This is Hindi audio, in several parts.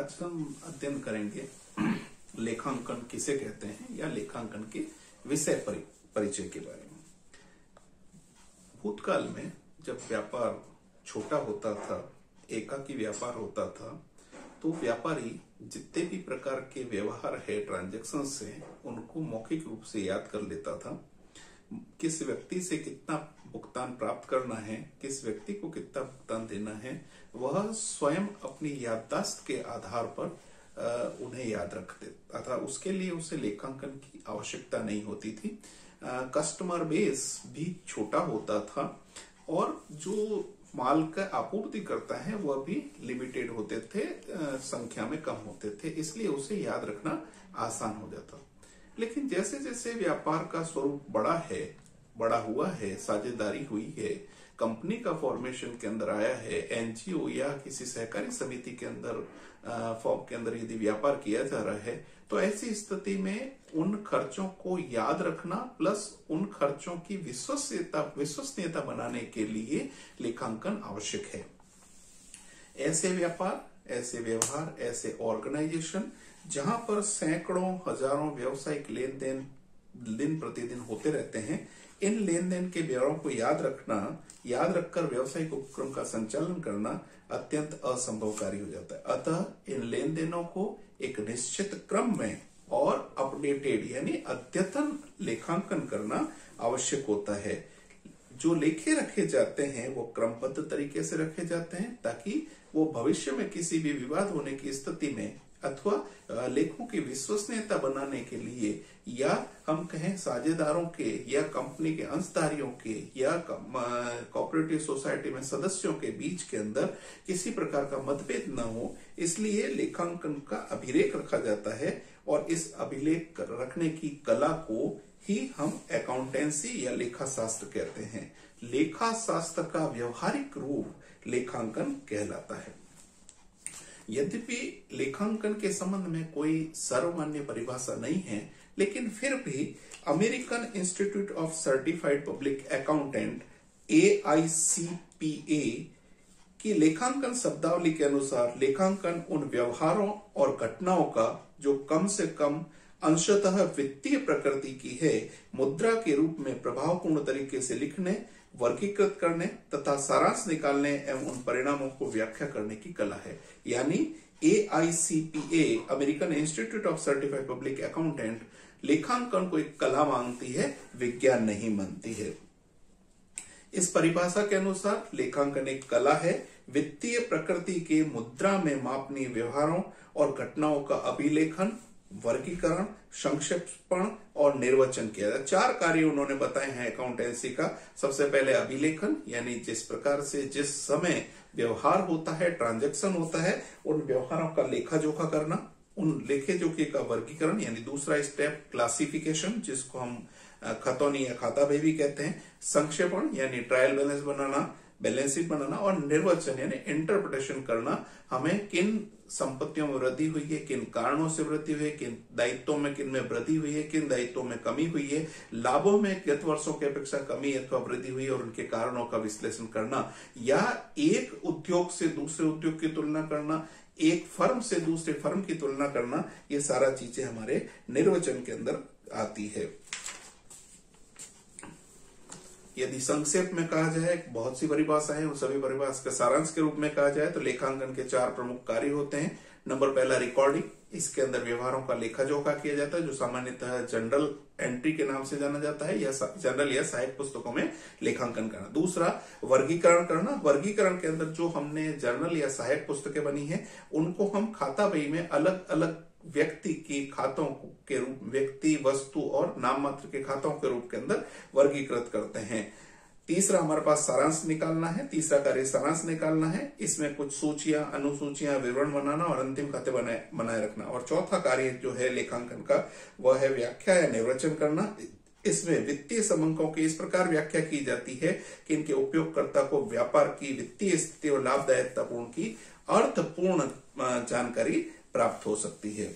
आज हम अध्ययन करेंगे लेखांकन किसे कहते हैं या लेखांकन के विषय परिचय के बारे में। भूतकाल में जब व्यापार छोटा होता था, एकाकी व्यापार होता था, तो व्यापारी जितने भी प्रकार के व्यवहार है, ट्रांजैक्शन है, उनको मौखिक रूप से याद कर लेता था। किस व्यक्ति से कितना भुगतान प्राप्त करना है, किस व्यक्ति को कितना भुगतान देना है, वह स्वयं अपनी याददाश्त के आधार पर उन्हें याद रख देता था। उसके लिए उसे लेखांकन की आवश्यकता नहीं होती थी। कस्टमर बेस भी छोटा होता था और जो माल का आपूर्ति करता है वह भी लिमिटेड होते थे, संख्या में कम होते थे, इसलिए उसे याद रखना आसान हो जाता। लेकिन जैसे जैसे व्यापार का स्वरूप बड़ा हुआ है, साझेदारी हुई है, कंपनी का फॉर्मेशन के अंदर आया है, एनजीओ या किसी सहकारी समिति के अंदर फॉर्म के अंदर यदि व्यापार किया जा रहा है, तो ऐसी स्थिति में उन खर्चों को याद रखना प्लस उन खर्चों की विश्वसनीयता बनाने के लिए लेखांकन आवश्यक है। ऐसे व्यापार, ऐसे व्यवहार, ऐसे ऑर्गेनाइजेशन जहां पर सैकड़ों हजारों व्यावसायिक लेन देन दिन प्रतिदिन होते रहते हैं, इन लेन देन के ब्यौरों को याद रखकर व्यावसायिक उपक्रम का संचालन करना अत्यंत असंभव कार्य हो जाता है। अतः इन लेन देनों को एक निश्चित क्रम में और अपडेटेड यानी अद्यतन लेखांकन करना आवश्यक होता है। जो लेखे रखे जाते हैं वो क्रमबद्ध तरीके से रखे जाते हैं ताकि वो भविष्य में किसी भी विवाद होने की स्थिति में अथवा लेखों की विश्वसनीयता बनाने के लिए या हम कहें साझेदारों के या कंपनी के अंशधारियों के या कोऑपरेटिव सोसाइटी में सदस्यों के बीच के अंदर किसी प्रकार का मतभेद न हो, इसलिए लेखांकन का अभिलेख रखा जाता है। और इस अभिलेख रखने की कला को ही हम अकाउंटेंसी या लेखा शास्त्र कहते हैं। लेखा शास्त्र का व्यवहारिक रूप लेखांकन कहलाता है। यद्यपि लेखांकन के संबंध में कोई सर्वमान्य परिभाषा नहीं है, लेकिन फिर भी American institute of certified public accountant AICPA की लेखांकन शब्दावली के अनुसार लेखांकन उन व्यवहारों और घटनाओं का जो कम से कम अंशतः वित्तीय प्रकृति की है, मुद्रा के रूप में प्रभावपूर्ण तरीके से लिखने, वर्गीकृत करने तथा सारांश निकालने एवं उन परिणामों को व्याख्या करने की कला है। यानी AICPA American institute of certified public accountant लेखांकन को एक कला मानती है, विज्ञान नहीं मानती है। इस परिभाषा के अनुसार लेखांकन एक कला है, वित्तीय प्रकृति के मुद्रा में मापनीय व्यवहारों और घटनाओं का अभिलेखन, वर्गीकरण, संक्षेपण और निर्वचन किया जाए। 4 कार्य उन्होंने बताए हैं अकाउंटेंसी का। सबसे पहले अभिलेखन, यानी जिस प्रकार से जिस समय व्यवहार होता है, ट्रांजैक्शन होता है, उन व्यवहारों का लेखा जोखा करना, उन लेखे जोखे का वर्गीकरण यानी दूसरा स्टेप क्लासिफिकेशन, जिसको हम खतौनी या खाता भी कहते हैं, संक्षेपण यानी ट्रायल बैलेंस बनाना, बैलेंस शीट बनाना, और निर्वचन यानी इंटरप्रिटेशन करना, हमें किन संपत्तियों में वृद्धि हुई है, किन कारणों से वृद्धि हुई है, किन दायित्वों में किन में वृद्धि हुई है, किन दायित्वों में कमी हुई है, लाभों में गत वर्षों की अपेक्षा कमी अथवा वृद्धि हुई है और उनके कारणों का विश्लेषण करना, या एक उद्योग से दूसरे उद्योग की तुलना करना, एक फर्म से दूसरे फर्म की तुलना करना, ये सारा चीजें हमारे निर्वचन के अंदर आती है। यदि संक्षेप में कहा जाए, बहुत सी परिभाषा है, उन सभी परिभाषा के सारांश के रूप में कहा जाए तो लेखांकन के 4 प्रमुख कार्य होते हैं। नंबर पहला रिकॉर्डिंग, इसके अंदर व्यवहारों का लेखा जोखा किया जाता है, जो सामान्यतः जनरल एंट्री के नाम से जाना जाता है, या जनरल या सहायक पुस्तकों में लेखांकन करना। दूसरा वर्गीकरण करना, वर्गीकरण के अंदर जो हमने जर्नल या सहायक पुस्तकें बनी है उनको हम खाता बही में अलग अलग व्यक्ति के खातों के रूप, व्यक्ति, वस्तु और नाम मात्र के खातों के रूप के अंदर वर्गीकृत करते हैं। तीसरा हमारे पास सारांश निकालना है, तीसरा कार्य सारांश निकालना है, इसमें कुछ सूचियां, अनुसूचियां, विवरण बनाना और अंतिम खाते बनाए रखना। और चौथा कार्य जो है लेखांकन का वह है व्याख्या या निर्वचन करना। इसमें वित्तीय समंकों की इस प्रकार व्याख्या की जाती है कि इनके उपयोगकर्ता को व्यापार की वित्तीय स्थिति और लाभदायकतापूर्ण की अर्थपूर्ण जानकारी प्राप्त हो सकती है।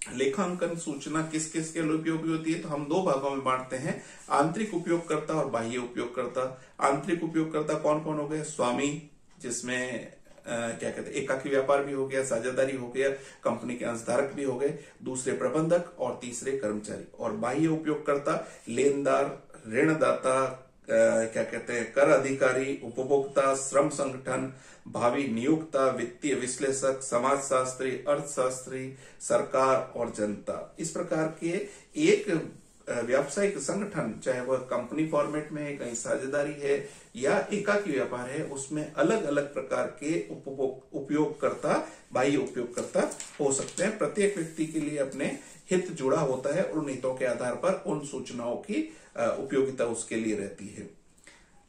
लेखांकन सूचना किस किस के लिए उपयोगी होती है, तो हम 2 भागों में बांटते हैं, आंतरिक उपयोगकर्ता और बाह्य उपयोगकर्ता। आंतरिक उपयोगकर्ता कौन कौन हो गए? स्वामी, जिसमें क्या कहते हैं, एकाकी व्यापार भी हो गया, साझेदारी हो गया, कंपनी के अंशधारक भी हो गए, दूसरे प्रबंधक और तीसरे कर्मचारी। और बाह्य उपयोगकर्ता लेनदार, ऋणदाता, क्या कहते हैं, कर अधिकारी, उपभोक्ता, श्रम संगठन, भावी नियोक्ता, वित्तीय विश्लेषक, समाजशास्त्री, अर्थशास्त्री, सरकार और जनता। इस प्रकार के एक व्यावसायिक संगठन, चाहे वह कंपनी फॉर्मेट में है, कहीं साझेदारी है या एकाकी व्यापार है, उसमें अलग अलग प्रकार के उपयोगकर्ता, बाह्य उपयोगकर्ता हो सकते हैं। प्रत्येक व्यक्ति के लिए अपने हित जुड़ा होता है और उन हितों के आधार पर उन सूचनाओं की उपयोगिता उसके लिए रहती है।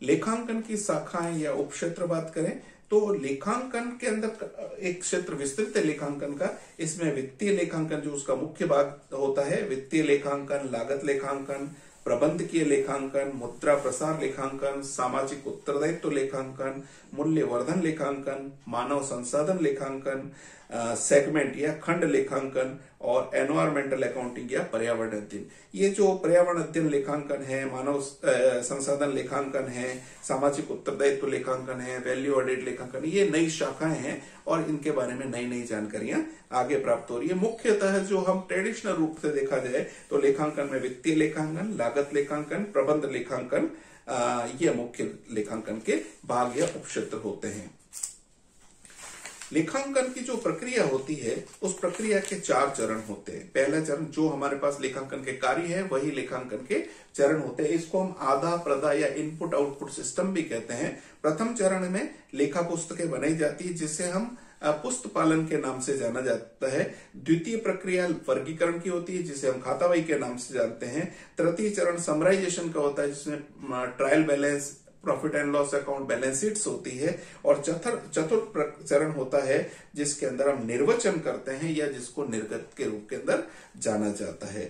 लेखांकन की शाखाएं या उपक्षेत्र बात करें तो लेखांकन के अंदर एक क्षेत्र विस्तृत है लेखांकन का। इसमें वित्तीय लेखांकन जो उसका मुख्य भाग होता है, वित्तीय लेखांकन, लागत लेखांकन, प्रबंधकीय लेखांकन, मुद्रा प्रसार लेखांकन, सामाजिक उत्तरदायित्व लेखांकन, मूल्यवर्धन लेखांकन, मानव संसाधन लेखांकन, सेगमेंट या खंड लेखांकन और एनवायरमेंटल अकाउंटिंग या पर्यावरण अध्ययन। ये जो पर्यावरण अध्ययन लेखांकन है, मानव संसाधन लेखांकन है, सामाजिक उत्तरदायित्व लेखांकन है, वैल्यू एडेड लेखांकन, ये नई शाखाएं हैं और इनके बारे में नई नई जानकारियां आगे प्राप्त हो रही है। मुख्यतः जो हम ट्रेडिशनल रूप से देखा जाए तो लेखांकन में वित्तीय लेखांकन, लागत लेखांकन, प्रबंध लेखांकन, ये मुख्य लेखांकन के भाग या उपक्षेत्र होते हैं। लेखांकन की जो प्रक्रिया होती है उस प्रक्रिया के 4 चरण होते हैं। पहला चरण जो हमारे पास लेखांकन के कार्य है वही लेखांकन के चरण होते हैं। इसको हम आधा प्रदा या इनपुट आउटपुट सिस्टम भी कहते हैं। प्रथम चरण में लेखा पुस्तकें बनाई जाती है जिसे हम पुस्त पालन के नाम से जाना जाता है। द्वितीय प्रक्रिया वर्गीकरण की होती है जिसे हम खातावाही के नाम से जानते हैं। तृतीय चरण समराइजेशन का होता है जिसमें trial balance, profit and loss account, balance sheets होती है। और चतुर्थ चरण होता है जिसके अंदर हम निर्वचन करते हैं या जिसको निर्गत के रूप के अंदर जाना जाता है।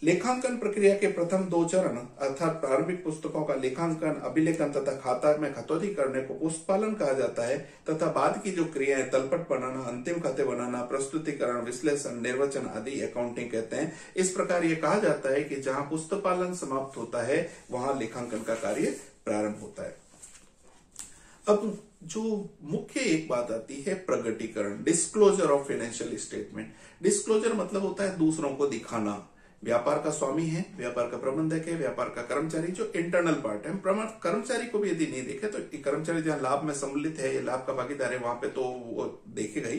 लेखांकन प्रक्रिया के प्रथम 2 चरण अर्थात प्रारंभिक पुस्तकों का लेखांकन, अभिलेखन तथा खाता में खतौती करने को पुस्तपालन कहा जाता है तथा बाद की जो क्रियाएं तलपट बनाना, अंतिम खाते बनाना, प्रस्तुतिकरण, विश्लेषण, निर्वचन आदि अकाउंटिंग कहते हैं। इस प्रकार ये कहा जाता है कि जहां पुस्तपालन समाप्त होता है वहां लेखांकन का कार्य प्रारंभ होता है। अब जो मुख्य एक बात आती है प्रकटीकरण, disclosure of financial statement. Disclosure मतलब होता है दूसरों को दिखाना। व्यापार का स्वामी है, व्यापार का प्रबंधक है, व्यापार का कर्मचारी जो इंटरनल पार्ट है। कर्मचारी को भी यदि नहीं देखे तो कर्मचारी जहां लाभ में सम्मिलित है या लाभ का भागीदार है वहां पे तो वो देखेगा ही।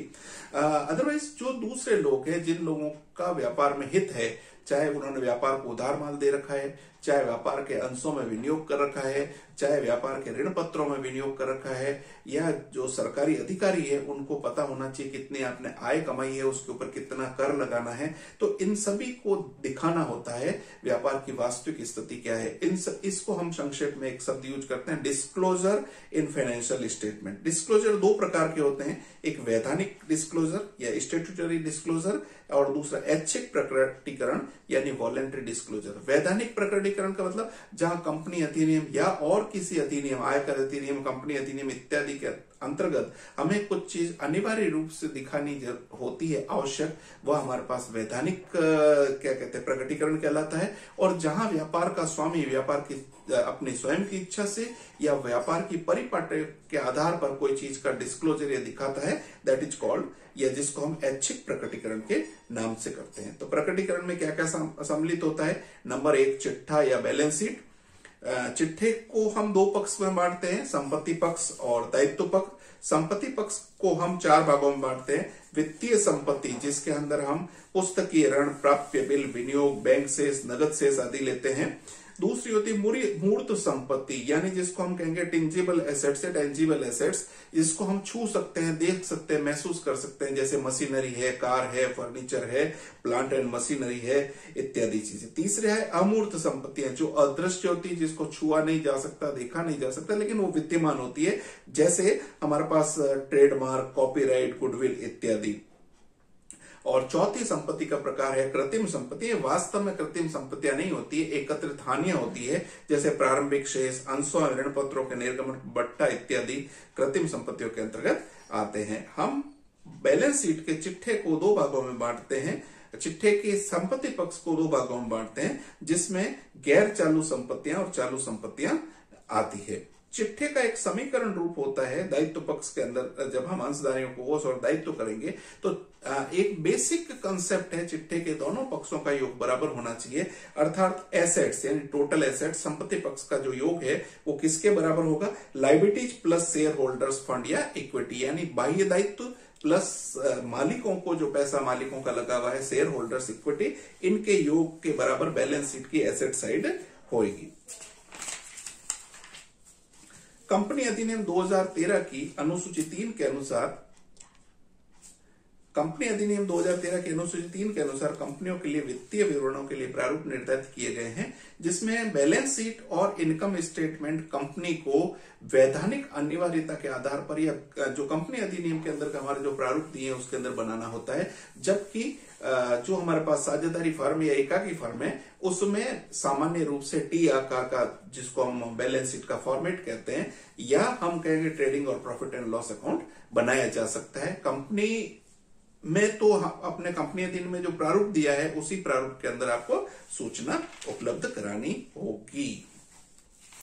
अदरवाइज जो दूसरे लोग हैं जिन लोगों का व्यापार में हित है, चाहे उन्होंने व्यापार को उधार माल दे रखा है, चाहे व्यापार के अंशों में विनियोग कर रखा है, चाहे व्यापार के ऋण पत्रों में विनियोग कर रखा है, या जो सरकारी अधिकारी है उनको पता होना चाहिए कितनी आपने आय कमाई है, उसके ऊपर कितना कर लगाना है। तो इन सभी को दिखाना होता है व्यापार की वास्तविक स्थिति क्या है। इसको हम संक्षेप में एक शब्द यूज करते हैं, disclosure in financial statement. Disclosure 2 प्रकार के होते हैं, एक वैधानिक डिस्क्लोजर या स्टैट्यूटरी डिस्क्लोजर और दूसरा ऐच्छिक प्रकटीकरण यानी वॉलेंटरी डिस्क्लोजर। वैधानिक प्रकटीकरण का मतलब जहां कंपनी अधिनियम या और किसी अधिनियम, आयकर अधिनियम, कंपनी अधिनियम इत्यादि के अंतर्गत हमें कुछ चीज अनिवार्य रूप से दिखानी होती है, आवश्यक, वह हमारे पास वैधानिक क्या कहते हैं प्रकटीकरण कहलाता है। और जहां व्यापार का स्वामी व्यापार की अपनी स्वयं की इच्छा से या व्यापार की परिपाटी के आधार पर कोई चीज का डिस्क्लोजर या दिखाता है, दैट इज कॉल्ड, या जिसको हम ऐच्छिक प्रकटीकरण के नाम से करते हैं। तो प्रकटीकरण में क्या क्या सम्मिलित होता है? नंबर 1 चिट्ठा या बैलेंस शीट। चिट्ठे को हम 2 पक्ष में बांटते हैं, संपत्ति पक्ष और दायित्व पक्ष। संपत्ति पक्ष को हम 4 भागों में बांटते हैं। वित्तीय संपत्ति जिसके अंदर हम पुस्तकीय ऋण, प्राप्य बिल, विनियोग, बैंक शेष, नगद शेष आदि लेते हैं। दूसरी होती मूर्त संपत्ति यानी जिसको हम कहेंगे टेंजिबल एसेट्स या टेंजिबल एसेट्स, जिसको हम छू सकते हैं, देख सकते हैं, महसूस कर सकते हैं, जैसे मशीनरी है, कार है, फर्नीचर है, प्लांट एंड मशीनरी है इत्यादि चीजें। तीसरे है अमूर्त संपत्तियां जो अदृश्य होती है, जिसको छुआ नहीं जा सकता, देखा नहीं जा सकता, लेकिन वो विद्यमान होती है, जैसे हमारे पास ट्रेडमार्क, कॉपीराइट, गुडविल इत्यादि। और चौथी संपत्ति का प्रकार है कृत्रिम संपत्ति। वास्तव में कृत्रिम संपत्तियां नहीं होती है, एकत्रित हानियां होती है, जैसे प्रारंभिक शेष, अंशों, ऋण पत्रों के निर्गमन, बट्टा इत्यादि कृत्रिम संपत्तियों के अंतर्गत आते हैं। हम बैलेंस शीट के चिट्ठे को 2 भागों में बांटते हैं। चिट्ठे के संपत्ति पक्ष को 2 भागों में बांटते हैं, जिसमें गैर चालू संपत्तियां और चालू संपत्तियां आती है। चिट्ठे का एक समीकरण रूप होता है दायित्व पक्ष के अंदर। जब हम अंशधारियों को ओस और दायित्व करेंगे तो एक बेसिक कंसेप्ट है चिट्ठे के दोनों पक्षों का योग बराबर होना चाहिए, अर्थात एसेट्स यानी टोटल एसेट्स संपत्ति पक्ष का जो योग है वो किसके बराबर होगा, liabilities plus share holders fund या इक्विटी, यानी बाह्य दायित्व प्लस मालिकों को जो पैसा मालिकों का लगा हुआ है शेयर होल्डर्स इक्विटी, इनके योग के बराबर बैलेंस शीट की एसेट साइड होगी। कंपनी अधिनियम 2013 की अनुसूची 3 के अनुसार कंपनियों के लिए वित्तीय विवरणों के लिए प्रारूप निर्धारित किए गए हैं, जिसमें बैलेंस शीट और इनकम स्टेटमेंट कंपनी को वैधानिक अनिवार्यता के आधार पर या जो कंपनी अधिनियम के अंदर हमारे जो प्रारूप दिए हैं उसके अंदर बनाना होता है, जबकि जो हमारे पास साझेदारी फर्म या एकाकी फर्म है उसमें सामान्य रूप से टी आकार का, जिसको हम बैलेंस शीट का फॉर्मेट कहते हैं, या हम कहेंगे ट्रेडिंग और प्रॉफिट एंड लॉस अकाउंट बनाया जा सकता है। कंपनी में तो अपने कंपनी अधिनियम में जो प्रारूप दिया है उसी प्रारूप के अंदर आपको सूचना उपलब्ध करानी होगी।